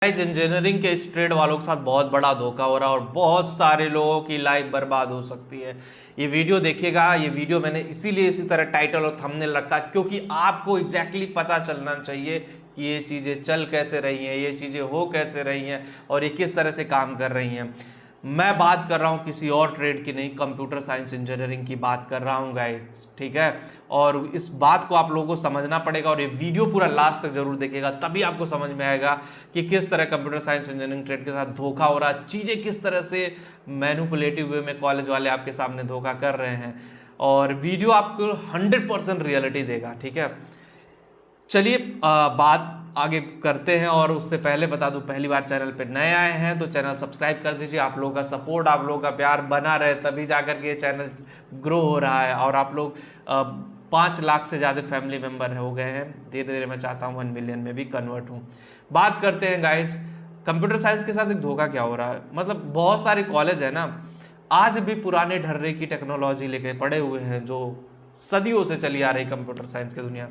Engineering के इस trade वालों के साथ बहुत बड़ा धोखा हो रहा है और बहुत सारे लोगों की लाइफ बर्बाद हो सकती है। ये वीडियो देखिएगा। ये वीडियो मैंने इसीलिए इसी तरह टाइटल और थंबनेल रखा क्योंकि आपको एग्जैक्टली पता चलना चाहिए कि ये चीज़ें चल कैसे रही हैं, ये चीज़ें हो कैसे रही हैं और ये किस तरह से काम कर रही हैं। मैं बात कर रहा हूँ किसी और ट्रेड की नहीं, कंप्यूटर साइंस इंजीनियरिंग की बात कर रहा हूँ गाइस, ठीक है। और इस बात को आप लोगों को समझना पड़ेगा और ये वीडियो पूरा लास्ट तक जरूर देखिएगा, तभी आपको समझ में आएगा कि किस तरह कंप्यूटर साइंस इंजीनियरिंग ट्रेड के साथ धोखा हो रहा है, चीज़ें किस तरह से मैनिपुलेटिव वे में कॉलेज वाले आपके सामने धोखा कर रहे हैं। और वीडियो आपको 100% रियलिटी देगा, ठीक है। चलिए बात आगे करते हैं। और उससे पहले बता दूं, पहली बार चैनल पे नए आए हैं तो चैनल सब्सक्राइब कर दीजिए। आप लोगों का सपोर्ट, आप लोगों का प्यार बना रहे, तभी जाकर के ये चैनल ग्रो हो रहा है। और आप लोग 5 लाख से ज़्यादा फैमिली मेम्बर हो गए हैं। धीरे धीरे मैं चाहता हूँ 1 मिलियन में भी कन्वर्ट हूँ। बात करते हैं गाइज, कंप्यूटर साइंस के साथ एक धोखा क्या हो रहा है। मतलब बहुत सारे कॉलेज है ना, आज भी पुराने ढर्रे की टेक्नोलॉजी लेके पड़े हुए हैं जो सदियों से चली आ रही कंप्यूटर साइंस की दुनिया।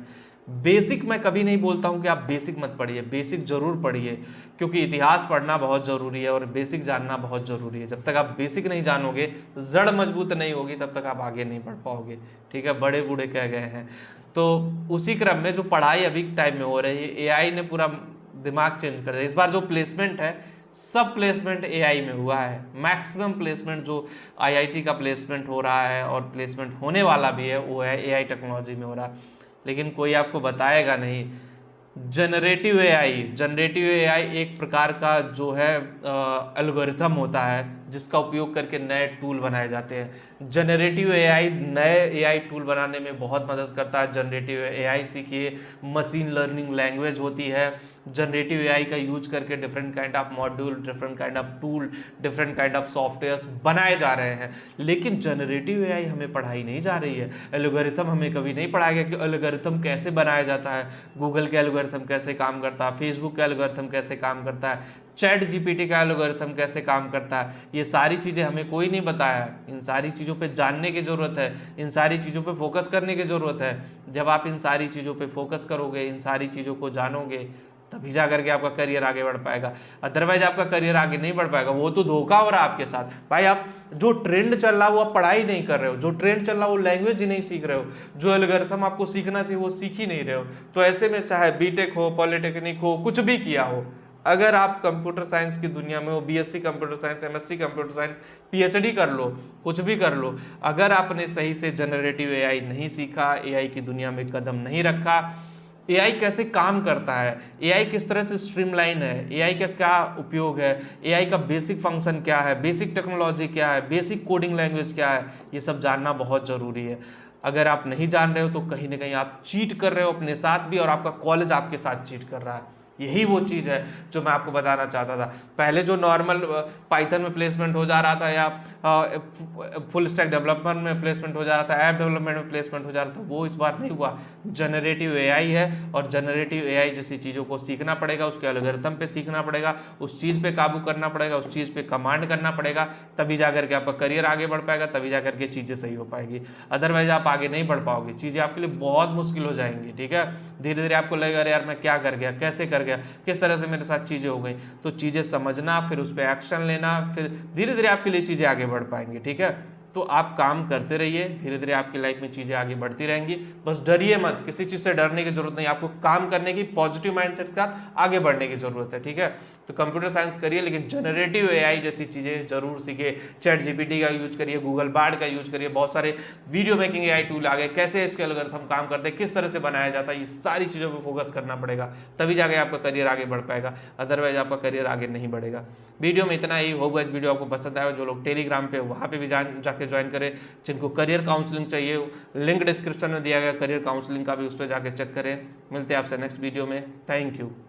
बेसिक मैं कभी नहीं बोलता हूं कि आप बेसिक मत पढ़िए, बेसिक जरूर पढ़िए क्योंकि इतिहास पढ़ना बहुत ज़रूरी है और बेसिक जानना बहुत ज़रूरी है। जब तक आप बेसिक नहीं जानोगे, जड़ मजबूत नहीं होगी, तब तक आप आगे नहीं बढ़ पाओगे, ठीक है। बड़े बूढ़े कह गए हैं। तो उसी क्रम में जो पढ़ाई अभी टाइम में हो रही है, एआई ने पूरा दिमाग चेंज कर दिया। इस बार जो प्लेसमेंट है, सब प्लेसमेंट एआई में हुआ है। मैक्सिमम प्लेसमेंट जो आईआईटी का प्लेसमेंट हो रहा है और प्लेसमेंट होने वाला भी है, वो है एआई टेक्नोलॉजी में हो रहा है। लेकिन कोई आपको बताएगा नहीं। जनरेटिव एआई एक प्रकार का जो है एल्गोरिथम होता है जिसका उपयोग करके नए टूल बनाए जाते हैं। जनरेटिव एआई नए एआई टूल बनाने में बहुत मदद करता है। जनरेटिव एआई सीखिए, मशीन लर्निंग लैंग्वेज होती है। जनरेटिव एआई का यूज करके different kind of module, different kind of tool, different kind of softwares बनाए जा रहे हैं। लेकिन जनरेटिव एआई हमें पढ़ाई नहीं जा रही है। एल्गोरिथम हमें कभी नहीं पढ़ाया गया कि एल्गोरिथम कैसे बनाया जाता है, गूगल का एल्गोरिथम कैसे काम करता है, फेसबुक का एल्गोरिथम कैसे काम करता है, चैट जीपीटी का एल्गोरिथम कैसे काम करता है। ये सारी चीज़ें हमें कोई नहीं बताया। इन सारी चीज़ों पे जानने की ज़रूरत है, इन सारी चीज़ों पे फोकस करने की ज़रूरत है। जब आप इन सारी चीज़ों पे फोकस करोगे, इन सारी चीज़ों को जानोगे, तभी जा करके आपका करियर आगे बढ़ पाएगा। अदरवाइज आपका करियर आगे नहीं बढ़ पाएगा। वो तो धोखा हो रहा है आपके साथ भाई। आप जो ट्रेंड चल रहा है वो आप पढ़ाई नहीं कर रहे हो, जो ट्रेंड चल रहा है वो लैंग्वेज ही नहीं सीख रहे हो, जो एल्गोरिथम आपको सीखना चाहिए वो सीख ही नहीं रहे हो। तो ऐसे में चाहे बीटेक हो, पॉलिटेक्निक हो, कुछ भी किया हो, अगर आप कंप्यूटर साइंस की दुनिया में हो, BSc computer science, MSc computer science, PhD कर लो, कुछ भी कर लो, अगर आपने सही से जनरेटिव एआई नहीं सीखा, एआई की दुनिया में कदम नहीं रखा, एआई कैसे काम करता है, एआई किस तरह से स्ट्रीमलाइन है, एआई का क्या उपयोग है, एआई का बेसिक फंक्शन क्या है, बेसिक टेक्नोलॉजी क्या है, बेसिक कोडिंग लैंग्वेज क्या है, ये सब जानना बहुत ज़रूरी है। अगर आप नहीं जान रहे हो तो कहीं ना कहीं आप चीट कर रहे हो अपने साथ भी, और आपका कॉलेज आपके साथ चीट कर रहा है। यही वो चीज़ है जो मैं आपको बताना चाहता था। पहले जो नॉर्मल पाइथन में प्लेसमेंट हो जा रहा था या फुल स्टैक डेवलपमेंट में प्लेसमेंट हो जा रहा था, ऐप डेवलपमेंट में प्लेसमेंट हो जा रहा था, वो इस बार नहीं हुआ। जनरेटिव एआई है और जनरेटिव एआई जैसी चीज़ों को सीखना पड़ेगा, उसके एल्गोरिथम पे सीखना पड़ेगा, उस चीज़ पे काबू करना पड़ेगा, उस चीज़ पे कमांड करना पड़ेगा, तभी जाकर के आपका करियर आगे बढ़ पाएगा, तभी जाकर के चीज़ें सही हो पाएगी। अदरवाइज आप आगे नहीं बढ़ पाओगे, चीज़ें आपके लिए बहुत मुश्किल हो जाएंगी, ठीक है। धीरे धीरे आपको लगेगा अरे यार मैं क्या कर गया, कैसे कर गया, किस तरह से मेरे साथ चीज़ें हो गई। तो चीज़ें समझना, फिर उस पर एक्शन लेना, फिर धीरे धीरे आपके लिए चीज़ें आगे बढ़ पाएंगी, ठीक है। तो आप काम करते रहिए, धीरे धीरे आपकी लाइफ में चीज़ें आगे बढ़ती रहेंगी। बस डरिए मत, किसी चीज़ से डरने की जरूरत नहीं, आपको काम करने की, पॉजिटिव माइंडसेट के साथ आगे बढ़ने की जरूरत है, ठीक है। तो कंप्यूटर साइंस करिए, लेकिन जनरेटिव एआई जैसी चीज़ें जरूर सीखिए। चैट जीपीटी का यूज करिए, गूगल बार्ड का यूज करिए, बहुत सारे वीडियो मेकिंग एआई टूल आ गए, कैसे इसके एल्गोरिथम काम करते हैं, किस तरह से बनाया जाता है, ये सारी चीज़ों पर फोकस करना पड़ेगा, तभी जाके आपका करियर आगे बढ़ पाएगा। अदरवाइज आपका करियर आगे नहीं बढ़ेगा। वीडियो में इतना ही होगा। वीडियो आपको पसंद आया, जो लोग टेलीग्राम पे वहाँ पे भी जाके ज्वाइन करें, जिनको करियर काउंसलिंग चाहिए, लिंक डिस्क्रिप्शन में दिया गया करियर काउंसलिंग का भी, उस पर जाके चेक करें। मिलते हैं आपसे नेक्स्ट वीडियो में। Thank you.